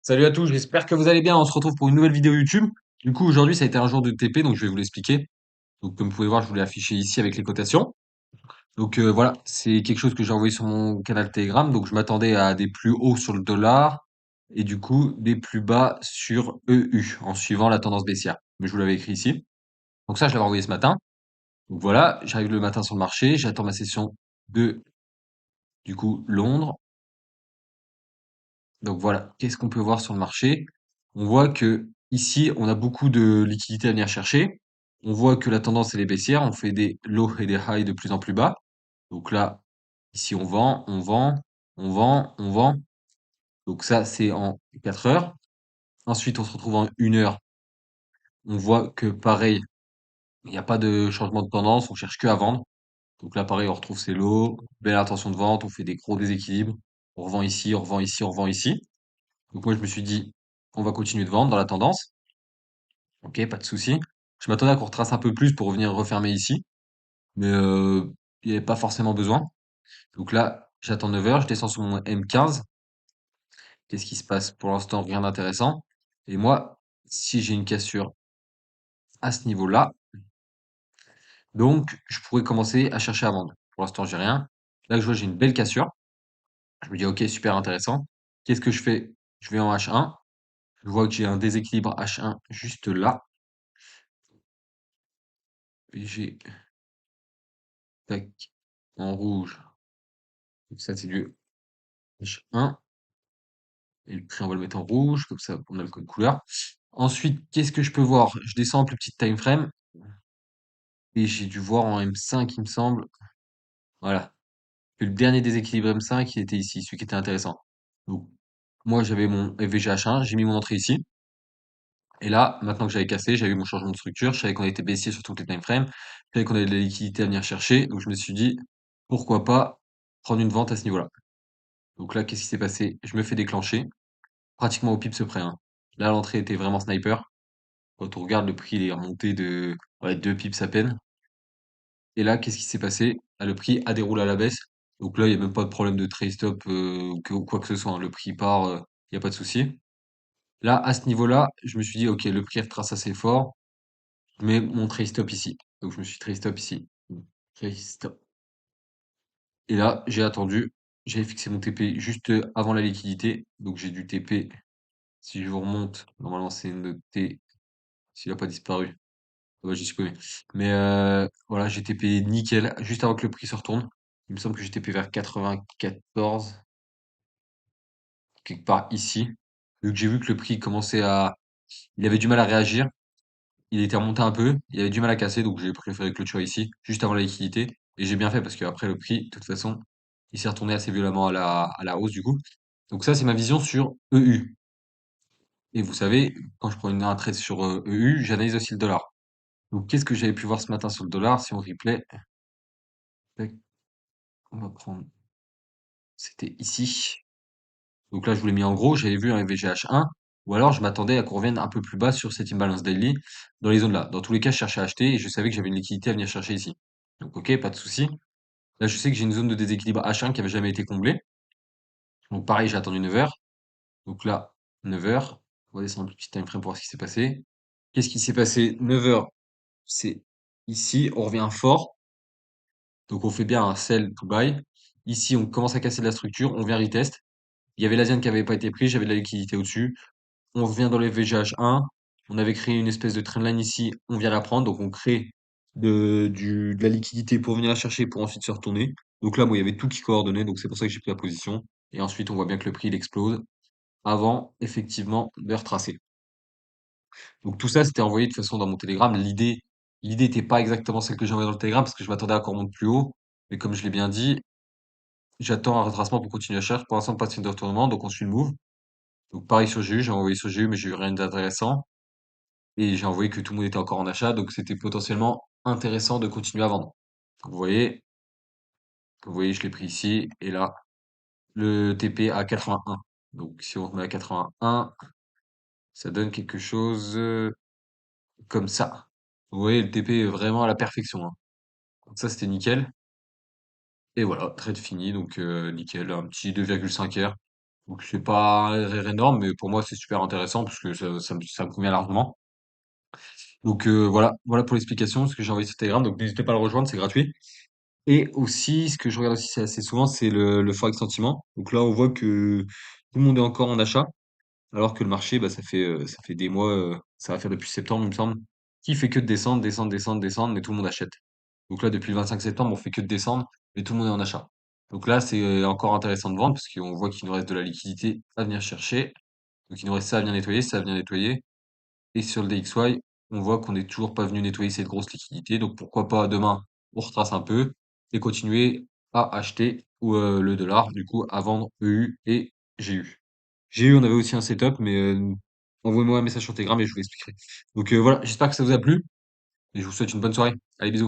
Salut à tous, j'espère que vous allez bien. On se retrouve pour une nouvelle vidéo YouTube. Du coup, aujourd'hui, ça a été un jour de TP, donc je vais vous l'expliquer. Donc, comme vous pouvez voir, je vous l'ai affiché ici avec les cotations. Donc, voilà, c'est quelque chose que j'ai envoyé sur mon canal Telegram. Donc, je m'attendais à des plus hauts sur le dollar et du coup, des plus bas sur EU en suivant la tendance baissière. Mais je vous l'avais écrit ici. Donc, ça, je l'avais envoyé ce matin. Donc, voilà, j'arrive le matin sur le marché. J'attends ma session de, du coup, Londres. Donc voilà, qu'est-ce qu'on peut voir sur le marché? On voit que ici, on a beaucoup de liquidités à venir chercher. On voit que la tendance elle est baissière, on fait des lows et des highs de plus en plus bas. Donc là, ici on vend, on vend, on vend, on vend. Donc ça, c'est en 4 heures. Ensuite, on se retrouve en 1 heure. On voit que pareil, il n'y a pas de changement de tendance, on cherche que à vendre. Donc là, pareil, on retrouve ces lows, belle intention de vente, on fait des gros déséquilibres. On revend ici, on revend ici, on revend ici. Donc moi, je me suis dit, on va continuer de vendre dans la tendance. Ok, pas de souci. Je m'attendais à qu'on retrace un peu plus pour revenir refermer ici, mais il n'y avait pas forcément besoin. Donc là, j'attends 9 heures, je descends sur mon M15. Qu'est-ce qui se passe? Pour l'instant, rien d'intéressant. Et moi, si j'ai une cassure à ce niveau-là, donc je pourrais commencer à chercher à vendre. Pour l'instant, j'ai rien. Là, je vois, j'ai une belle cassure. Je me dis, ok, super intéressant. Qu'est-ce que je fais? Je vais en H1. Je vois que j'ai un déséquilibre H1 juste là. Et j'ai, tac, en rouge. Donc ça, c'est du H1. Et le prix, on va le mettre en rouge, comme ça, on a le code couleur. Ensuite, qu'est-ce que je peux voir? Je descends en plus petite time frame. Et j'ai dû voir en M5, il me semble. Voilà. Que le dernier déséquilibre M5, il était ici, celui qui était intéressant. Donc, moi, j'avais mon FVGH1, j'ai mis mon entrée ici. Et là, maintenant que j'avais cassé, j'avais eu mon changement de structure, je savais qu'on était baissier sur toutes les time frames, je savais qu'on avait de la liquidité à venir chercher. Donc, je me suis dit, pourquoi pas prendre une vente à ce niveau-là. Donc là, qu'est-ce qui s'est passé? Je me fais déclencher, pratiquement au pips près, hein. Là, l'entrée était vraiment sniper. Quand on regarde le prix, il est remonté de ouais, 2 pips à peine. Et là, qu'est-ce qui s'est passé? Ah, le prix a déroulé à la baisse. Donc là, il n'y a même pas de problème de trade stop ou quoi que ce soit, hein. Le prix part, il n'y a pas de souci. Là, à ce niveau-là, je me suis dit, ok, le prix retrace assez fort. Je mets mon trade stop ici. Donc je me suis trade stop ici. Trade stop. Et là, j'ai attendu. J'avais fixé mon TP juste avant la liquidité. Donc j'ai du TP. Si je vous remonte, normalement c'est noté. S'il n'a pas disparu. Ouais, j'y suis paumé. Mais voilà, j'ai TP nickel, juste avant que le prix se retourne. Il me semble que j'ai TP vers 94, quelque part ici. Vu que j'ai vu que le prix commençait à... Il avait du mal à réagir. Il était remonté un peu. Il avait du mal à casser, donc j'ai préféré clôturer ici, juste avant la liquidité. Et j'ai bien fait parce qu'après le prix, de toute façon, il s'est retourné assez violemment à la hausse du coup. Donc ça, c'est ma vision sur EU. Et vous savez, quand je prends un trade sur EU, j'analyse aussi le dollar. Donc qu'est-ce que j'avais pu voir ce matin sur le dollar? Si on replay, tac, on va prendre, c'était ici. Donc là, je vous l'ai mis en gros, j'avais vu un VGH1, ou alors je m'attendais à qu'on revienne un peu plus bas sur cette imbalance daily, dans les zones là. Dans tous les cas, je cherchais à acheter et je savais que j'avais une liquidité à venir chercher ici. Donc ok, pas de souci. Là, je sais que j'ai une zone de déséquilibre H1 qui avait jamais été comblée. Donc pareil, j'ai attendu 9 heures. Donc là, 9 heures. On va descendre un petit time frame pour voir ce qui s'est passé. Qu'est-ce qui s'est passé? 9 heures, c'est ici, on revient fort. Donc on fait bien un sell to buy. Ici, on commence à casser de la structure, on vient retest. Il y avait l'Asian qui avait pas été pris, j'avais de la liquidité au-dessus. On revient dans les VGH1. On avait créé une espèce de trendline ici, on vient la prendre. Donc on crée de la liquidité pour venir la chercher pour ensuite se retourner. Donc là, moi, il y avait tout qui coordonnait, donc c'est pour ça que j'ai pris la position. Et ensuite, on voit bien que le prix il explose avant effectivement de retracer. Donc tout ça, c'était envoyé de toute façon dans mon Telegram. L'idée n'était pas exactement celle que j'ai envoyée dans le Telegram parce que je m'attendais à qu'on monte plus haut. Mais comme je l'ai bien dit, j'attends un retracement pour continuer à chercher. Pour l'instant, pas de signe de retournement, donc on suit le move. Donc pareil sur GU, j'ai envoyé sur GU, mais j'ai eu rien d'intéressant. Et j'ai envoyé que tout le monde était encore en achat, donc c'était potentiellement intéressant de continuer à vendre. Donc, vous voyez, je l'ai pris ici, et là, le TP à 81. Donc si on remet à 81, ça donne quelque chose comme ça. Vous voyez, le TP est vraiment à la perfection, hein. Donc ça, c'était nickel. Et voilà, trade fini, donc nickel, un petit 2,5 R. Donc c'est pas un RR énorme, mais pour moi c'est super intéressant parce que ça me convient largement. Donc voilà pour l'explication, ce que j'ai envoyé sur Telegram. Donc n'hésitez pas à le rejoindre, c'est gratuit. Et aussi, ce que je regarde aussi c'est assez souvent, c'est le Forex Sentiment. Donc là, on voit que tout le monde est encore en achat, alors que le marché, bah, ça fait des mois, ça va faire depuis septembre, il me semble, qui fait que de descendre, descendre, descendre, descendre, mais tout le monde achète. Donc là, depuis le 25 septembre, on fait que de descendre, mais tout le monde est en achat. Donc là, c'est encore intéressant de vendre parce qu'on voit qu'il nous reste de la liquidité à venir chercher. Donc il nous reste ça à venir nettoyer, ça à venir nettoyer. Et sur le DXY, on voit qu'on n'est toujours pas venu nettoyer cette grosse liquidité. Donc pourquoi pas demain, on retrace un peu et continuer à acheter le dollar, du coup, à vendre EU et GU. GU, on avait aussi un setup, mais envoyez-moi un message sur Telegram et je vous l'expliquerai. Donc voilà, j'espère que ça vous a plu et je vous souhaite une bonne soirée. Allez, bisous.